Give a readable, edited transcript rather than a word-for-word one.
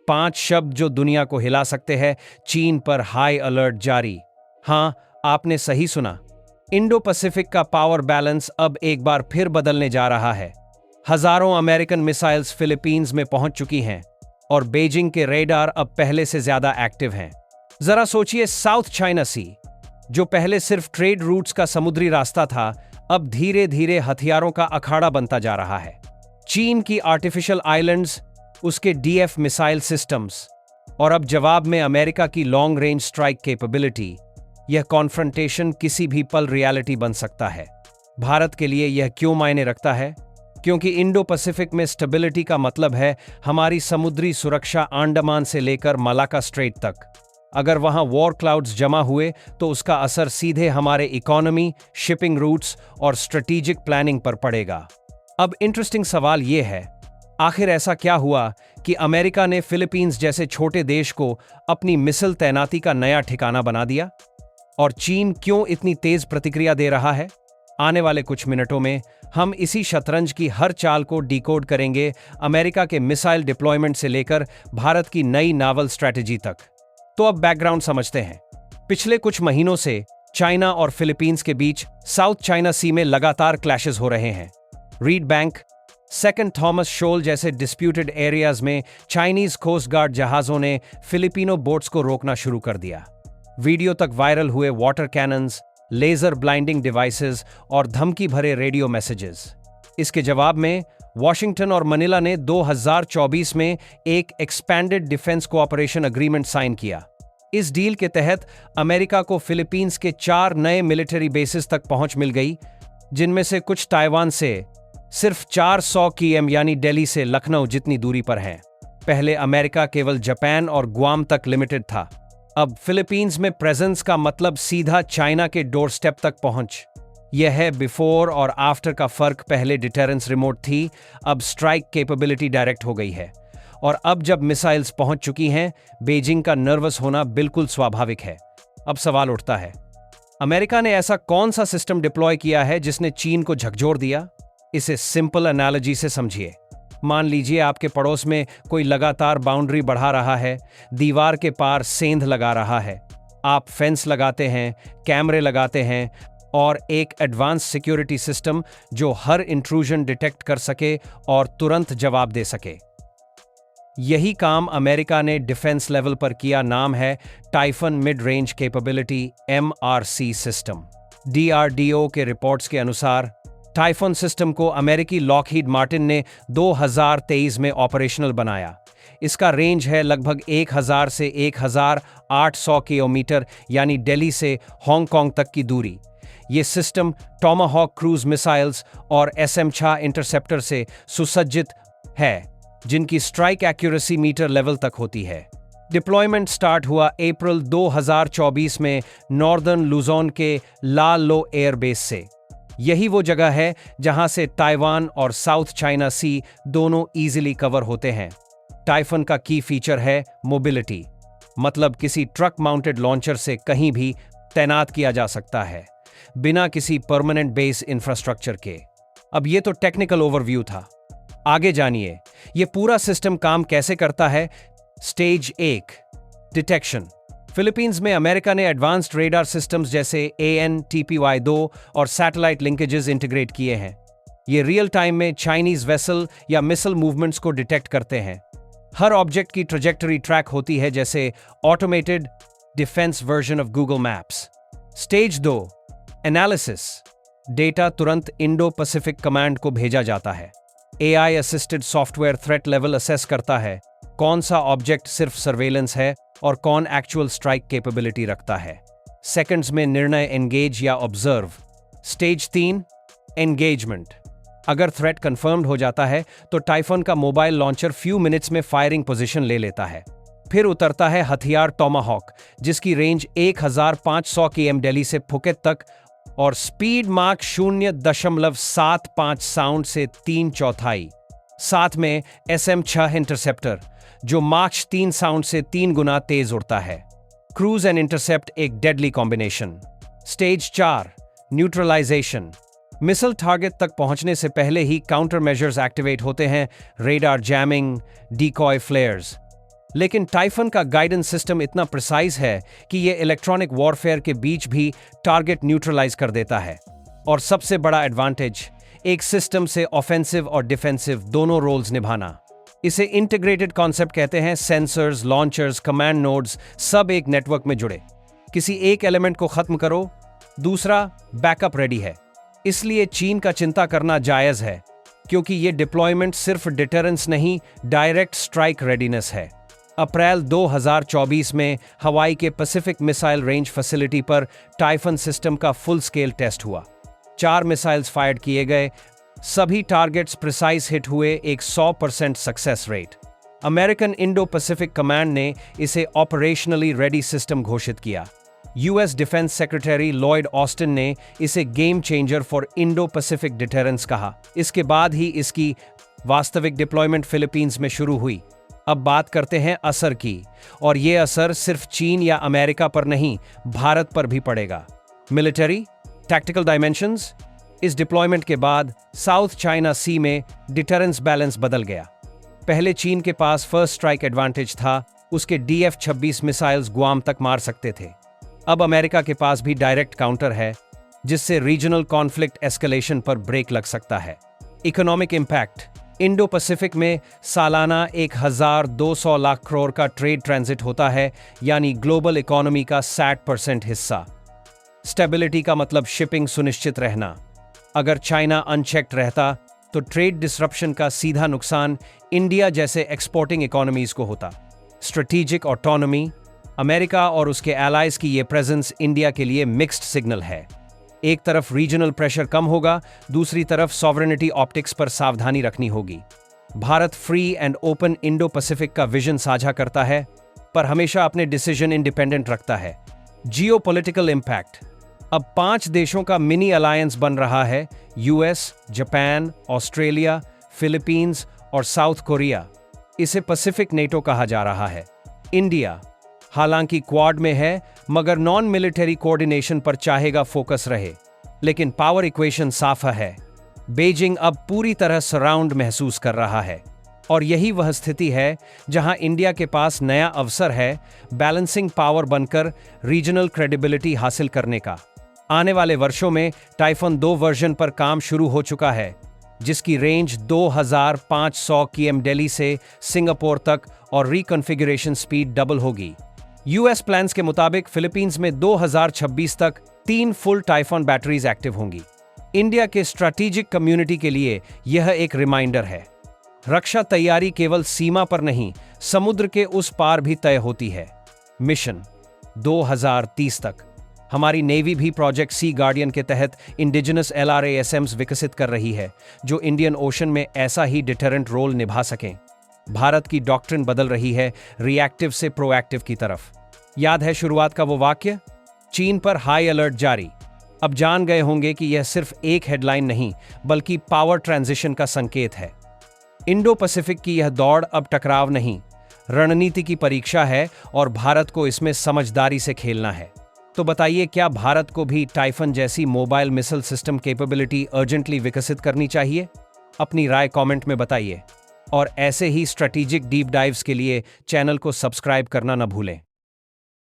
5 शब्द जो दुनिया को हिला सकते हैं, चीन पर हाई अलर्ट जारी। हाँ, आपने सही सुना। इंडो पैसिफिक का पावर बैलेंस अब एक बार फिर बदलने जा रहा है। हजारों अमेरिकन मिसाइल्स फिलीपींस में पहुंच चुकी हैं और बीजिंग के रेडार अब पहले से ज्यादा एक्टिव हैं। जरा सोचिए, साउथ चाइना सी, जो पहले सिर्फ ट्रेड रूट्स का समुद्री रास्ता था, अब धीरे धीरे हथियारों का अखाड़ा बनता जा रहा है। चीन की आर्टिफिशियल आइलैंड्स, उसके डीएफ मिसाइल सिस्टम्स और अब जवाब में अमेरिका की लॉन्ग रेंज स्ट्राइक कैपेबिलिटी, यह कॉन्फ्रंटेशन किसी भी पल रियलिटी बन सकता है। भारत के लिए यह क्यों मायने रखता है? क्योंकि इंडो पैसिफिक में स्टेबिलिटी का मतलब है हमारी समुद्री सुरक्षा अंडमान से लेकर मलाक्का स्ट्रेट तक। अगर वहां वॉर क्लाउड्स जमा हुए तो उसका असर सीधे हमारे इकोनॉमी, शिपिंग रूट्स और स्ट्रेटेजिक प्लानिंग पर पड़ेगा। अब इंटरेस्टिंग सवाल यह है, आखिर ऐसा क्या हुआ कि अमेरिका ने फिलीपींस जैसे छोटे देश को अपनी मिसाइल तैनाती का नया ठिकाना बना दिया? और चीन क्यों इतनी तेज प्रतिक्रिया दे रहा है? आने वाले कुछ मिनटों में हम इसी शतरंज की हर चाल को डिकोड करेंगे, अमेरिका के मिसाइल डिप्लॉयमेंट से लेकर भारत की नई नावल स्ट्रैटेजी तक। तो अब बैकग्राउंड समझते हैं। पिछले कुछ महीनों से चाइना और फिलीपींस के बीच साउथ चाइना सी में लगातार क्लैशेस हो रहे हैं। रीड बैंक, सेकंड थॉमस शोल जैसे डिस्प्यूटेड एरियाज में चाइनीज कोस्ट गार्ड जहाजों ने फिलिपिनो बोट्स को रोकना शुरू कर दिया। वीडियो तक वायरल हुए water cannons, laser blinding devices और धमकी भरे रेडियो मैसेजेस। इसके जवाब में वॉशिंगटन और मनीला ने 2024 में एक expanded defence cooperation agreement sign किया। इस डील के तहत अमेरिका को फिलीपींस के 4 नए मिलिट्री बेसिस तक पहुंच मिल गई, जिनमें से कुछ ताइवान से सिर्फ 400 किमी यानी दिल्ली से लखनऊ जितनी दूरी पर हैं। पहले अमेरिका केवल जापान और गुआम तक लिमिटेड था। अब फिलीपींस में प्रेजेंस का मतलब सीधा चाइना के डोर स्टेप तक पहुंच। यह है बिफोर और आफ्टर का फर्क। पहले डिटेरेंस रिमोट थी, अब स्ट्राइक कैपेबिलिटी डायरेक्ट हो गई है। और अब जब मिसाइल्स पहुंच चुकी हैं, बीजिंग का नर्वस होना बिल्कुल स्वाभाविक है। अब सवाल उठता है, अमेरिका ने ऐसा कौन सा सिस्टम डिप्लॉय किया है जिसने चीन को झकझोर दिया? इसे सिंपल एनालॉजी से समझिए। मान लीजिए आपके पड़ोस में कोई लगातार बाउंड्री बढ़ा रहा है, दीवार के पार सेंध लगा रहा है। आप फेंस लगाते हैं, कैमरे लगाते हैं और एक एडवांस सिक्योरिटी सिस्टम जो हर इंट्रूजन डिटेक्ट कर सके और तुरंत जवाब दे सके। यही काम अमेरिका ने डिफेंस लेवल पर किया। नाम है typhoon mid range capability, MRC system. DRDO के रिपोर्ट्स के अनुसार टाइफन सिस्टम को अमेरिकी लॉकहीड मार्टिन ने 2023 में ऑपरेशनल बनाया। इसका रेंज है लगभग 1000 से 1800 किलोमीटर, यानी दिल्ली से हांगकांग तक की दूरी। ये सिस्टम टॉमाहॉक क्रूज मिसाइल्स और SM-6 इंटरसेप्टर से सुसज्जित है, जिनकी स्ट्राइक एक्यूरेसी मीटर लेवल तक होती है। डिप्लॉयमेंट स्टार्ट हुआ अप्रैल 2024 में नॉर्दर्न लुजोन के ला लो एयरबेस से। यही वो जगह है जहां से ताइवान और साउथ चाइना सी दोनों इजीली कवर होते हैं। टाइफन का की फीचर है मोबिलिटी, मतलब किसी ट्रक माउंटेड लॉन्चर से कहीं भी तैनात किया जा सकता है, बिना किसी परमानेंट बेस इंफ्रास्ट्रक्चर के। अब ये तो टेक्निकल ओवरव्यू था। आगे जानिए, ये पूरा सिस्टम काम कैसे करता है। Stage 1, detection. फिलीपींस में अमेरिका ने एडवांस्ड रेडार सिस्टम्स जैसे AN/TPY-2 और सैटेलाइट लिंकेजेस इंटीग्रेट किए हैं। ये रियल टाइम में चाइनीज वेसल या मिसाइल मूवमेंट्स को डिटेक्ट करते हैं। हर ऑब्जेक्ट की ट्रैजेक्टरी ट्रैक होती है, जैसे automated defence version of Google maps. Stage 2, analysis. Data तुरंत इंडो पैसिफिक कमांड को भेजा जाता है। AI assisted software threat level assess करता है, कौन सा ऑब्जेक्ट सिर्फ सर्वेलेंस है और कौन एक्चुअल स्ट्राइक कैपेबिलिटी रखता है। सेकंड्स में निर्णय, एंगेज या ऑब्जर्व। Stage 3, engagement. अगर थ्रेट कंफर्म्ड हो जाता है तो टाइफन का मोबाइल लॉन्चर फ्यू मिनट्स में फायरिंग पोजीशन ले लेता है। फिर उतरता है हथियार टॉमाहॉक, जिसकी रेंज 1500 km दिल्ली से फुकेत तक और स्पीड मार्क 0.75 साउंड से 3/4। साथ में SM-6 इंटरसेप्टर, जो मार्क 3 साउंड से 3 गुना तेज उड़ता है। क्रूज एंड इंटरसेप्ट एक deadly combination. Stage 4, neutralisation. Missile target तक पहुंचने से पहले ही काउंटर मेजर्स एक्टिवेट होते हैं, रेडार जैमिंग, डिकॉय फ्लेयर्स। लेकिन टाइफन का गाइडेंस सिस्टम इतना प्रिसाइज है कि यह इलेक्ट्रॉनिक वॉरफेयर के बीच भी टारगेट न्यूट्रलाइज कर देता है। और सबसे बड़ा एडवांटेज, एक सिस्टम से ऑफेंसिव और डिफेंसिव दोनों रोल्स निभाना। इसे इंटीग्रेटेड कॉन्सेप्ट कहते हैं। सेंसर्स, लॉन्चर्स, कमांड नोड्स सब एक नेटवर्क में जुड़े। किसी एक एलिमेंट को खत्म करो, दूसरा बैकअप रेडी है। इसलिए चीन का चिंता करना जायज है, क्योंकि यह डिप्लॉयमेंट सिर्फ डिटरेंस नहीं, डायरेक्ट स्ट्राइक रेडीनेस है। अप्रैल 2024 में हवाई के पैसिफिक मिसाइल रेंज फैसिलिटी पर टाइफन सिस्टम का फुल स्केल टेस्ट हुआ। 4 मिसाइल्स फायर किए गए, सभी टारगेट्स प्रिसाइज हिट हुए, एक 100% success rate. American Indo Pacific command ने इसे ऑपरेशनली रेडी सिस्टम घोषित किया। US defence secretary Lloyd Austin ने इसे game changer for Indo Pacific deterrence कहा। इसके बाद ही इसकी वास्तविक डिप्लॉयमेंट फिलीपींस में शुरू हुई। अब बात करते हैं असर की, और ये असर सिर्फ चीन या अमेरिका पर नहीं, भारत पर भी पड़ेगा। Military tactical dimensions. इस डिप्लॉयमेंट के बाद साउथ चाइना सी में डिटरेंस बैलेंस बदल गया। पहले चीन के पास फर्स्ट स्ट्राइक एडवांटेज था, उसके DF-26 मिसाइल्स गुआम तक मार सकते थे। अब अमेरिका के पास भी डायरेक्ट काउंटर है, जिससे रीजनल कॉन्फ्लिक्ट एस्केलेशन पर ब्रेक लग सकता है। Economic impact. इंडो पैसिफिक में सालाना 1200 लाख करोड़ का ट्रेड ट्रांजिट होता है, यानी ग्लोबल इकोनॉमी का 60% हिस्सा। स्टेबिलिटी का मतलब शिपिंग सुनिश्चित रहना। अगर चाइना अनचेक्ड रहता तो ट्रेड डिसरप्शन का सीधा नुकसान इंडिया जैसे एक्सपोर्टिंग इकोनॉमीज को होता। Strategic autonomy. अमेरिका और उसके एलाइज की ये प्रेजेंस इंडिया के लिए मिक्स्ड सिग्नल है। एक तरफ रीजनल प्रेशर कम होगा, दूसरी तरफ सॉवरेनिटी ऑप्टिक्स पर सावधानी रखनी होगी। Bharat free and open Indo Pacific का विजन साझा करता है, पर हमेशा अपने डिसीजन इंडिपेंडेंट रखता है। Geopolitical impact. अब 5 देशों का मिनी अलायंस बन रहा है, यूएस, जापान, ऑस्ट्रेलिया, फिलीपींस और साउथ कोरिया। इसे पैसिफिक नेटो कहा जा रहा है। इंडिया हालांकि क्वाड में है, मगर नॉन मिलिटरी कोऑर्डिनेशन पर चाहेगा फोकस रहे। लेकिन पावर इक्वेशन साफ है, बीजिंग अब पूरी तरह सराउंड महसूस कर रहा है। और यही वह स्थिति है जहां इंडिया के पास नया अवसर है बैलेंसिंग पावर बनकर रीजनल क्रेडिबिलिटी हासिल करने का। आने वाले वर्षों में टाइफन 2 वर्जन पर काम शुरू हो चुका है, जिसकी रेंज 2500 km दिल्ली से सिंगापुर तक और रिकॉन्फ़िगरेशन स्पीड डबल होगी। यूएस प्लान्स के मुताबिक फिलीपींस में 2026 तक 3 फुल टाइफन बैटरीज एक्टिव होंगी। इंडिया के स्ट्रैटेजिक कम्युनिटी के लिए यह एक रिमाइंडर है, रक्षा तैयारी केवल सीमा पर नहीं, समुद्र के उस पार भी तय होती है। मिशन 2030 तक। हमारी नेवी भी प्रोजेक्ट सी गार्डियन के तहत इंडिजिनस LRASMs विकसित कर रही है, जो इंडियन ओशन में ऐसा ही डिटरेंट रोल निभा सकें। भारत की डॉक्ट्रिन बदल रही है, रिएक्टिव से प्रोएक्टिव की तरफ। याद है शुरुआत का वो वाक्य? चीन पर हाई अलर्ट जारी। अब जान गए होंगे कि यह सिर्फ एक हेडलाइन नहीं, बल्कि पावर ट्रांजिशन का संकेत है। इंडो पैसिफिक की यह दौड़ अब टकराव नहीं, रणनीति की परीक्षा है, और भारत को इसमें समझदारी से खेलना है। तो बताइए, क्या भारत को भी टाइफन जैसी mobile missile system capability urgently विकसित करनी चाहिए? अपनी राय कमेंट में बताइए, और ऐसे ही स्ट्रैटेजिक डीप डाइव्स के लिए चैनल को सब्सक्राइब करना न भूलें।